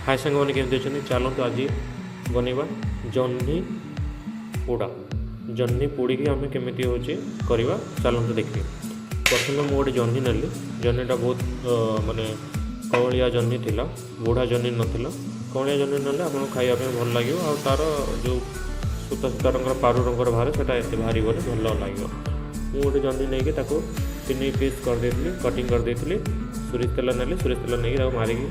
हाय सांग मैंने केमती अच्छे चलते आज बनवा जह्नी पोड़ा जह्नी पोड़ी आम केमी हूँ करवा चलते देखिए। प्रथम मुझे गोटे जह्नी नेली जह्नीटा बहुत माने कवलिया जह्नी थिला बुढ़ा जह्नी नाला कवलिया जह्नी ना आपको खावाई भल लगे आ तार जो सूता सूता रंग पारु रंगर बाहर से बाहरी गले भल लगे। मुझे गोटे जह्नी नहीं ताको 3 पीस कर कटिंग कर सोरिष तेल नेली सोरिष तेल नहीं मारिकी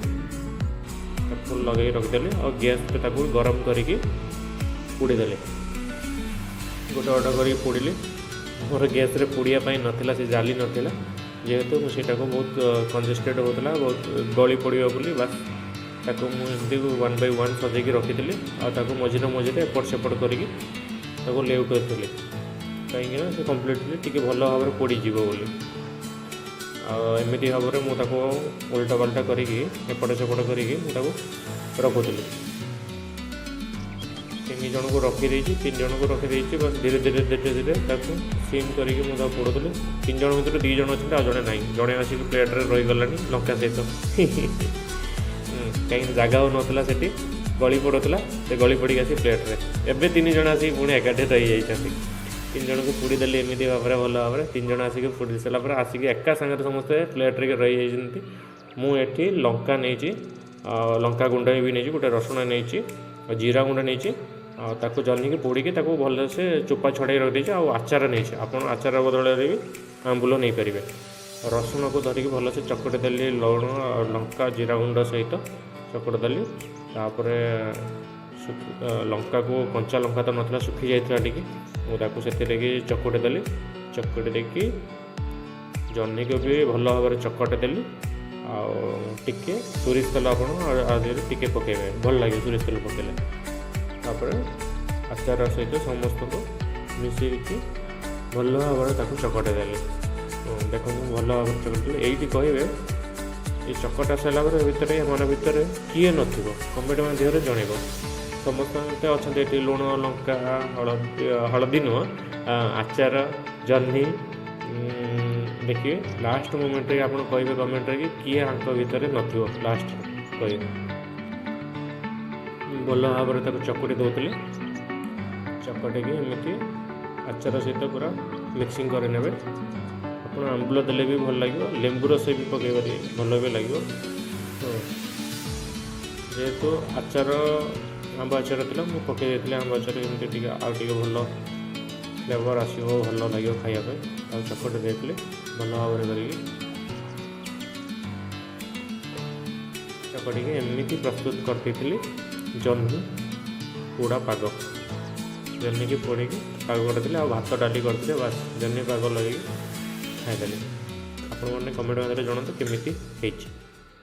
फुल लगे रखिदेली और गैस गरम करके पोड़ीदेली गोटे अर्डर कर पोड़ी मोर गैस रे पोड़ापी नाला से जाली नाला जेहेतु मुझे बहुत कंजेस्टेड होता बहुत गली पड़ा बोली बास ताको मुझे 1 by 1 सजेक रखी और मझे मझे एपट सेपट करके लेउटी कहीं से कम्प्लीटली टी भल भाव में पोड़ीजी बोली एमती भाव में मुझे उल्टा पाल्टा करके एपट सेपट करके रखुली 3 जन को रखी 3 जन को रखी बस धीरे धीरे धीरे धीरे सीम करके मुझे पोड़ुली 3 जन भर 2 जन अच्छे आज जड़े ना जड़े आसिक प्लेट्रे रहीगला लंका सहित कहीं जगह हो नाला से गली पड़ूला से गली पड़ी आसी प्लेट्रे एवं 3 जन आसिक पुणी एकाठी रही जाती 3 जन को पोड़ी देली एमती भाव में भल भाव में 3 जन आसिक पोड़ी सारापर आसिक एका सागर समस्ते प्लेट्रे रही जाती मुझे लंका नहीं लंका गुंड भी नहीं गोटे रसुण नहीं जीरा गुंड नहीं ताको जह्नी की पोड़ी भल से चोपा छड़ाई रखी आचार नहीं आप आचार बदल भी आंबुल नहीं पारे रसुण को धरिकी भल से चकटी देली लवण और लंका जीरा गुंड सहित चकटी देली तापर लंका को कंचा लंका तो नाला सुखी जाता टी मुझे से चकटी देली चकटी देकी जह्नी को भी भल भाव में चकटी देली टिके सोरिष तेल आपके पकेबे भल लगे सोरिष तेल पकेले तापर आचार सहित समस्त को मिसेकी भल भाव में चकटे देली देखो भल भाव में चकटे ये कहे ये चकटा सारा भितर मन भितर किए न कमेंट माध्यम जनइब समस्त अच्छा लुण लंका हलदी नुह आचार जह्नी देखिए लास्ट मोमेंट रे आपन कहिबे कमेंट रे कि किए आंक भितर नथिबो लास्ट कहिबे भल भाव में चकटी दौले चकटे कि एमती आचार सहित पूरा मिक्सिंग कर नेबे आप आंबुल देले भी भल लगे लेंबू रस भी पकई पारे भल भी लगे तो जेहेतु आचार आंब आचार थी मुझे पकई देती आंब आचार एमती आगे भल फ्लेवर आसो भल लगे खायापे चकटी देती भल भाव में चकटी एमती प्रस्तुत करती जह्नी पोड़ा पाग जह्नी की पोड़ी पाग करती भात डाली करते बास जह्नी पाग लगे खाईदेली। आप कमेंट माध्यम जानते केमी।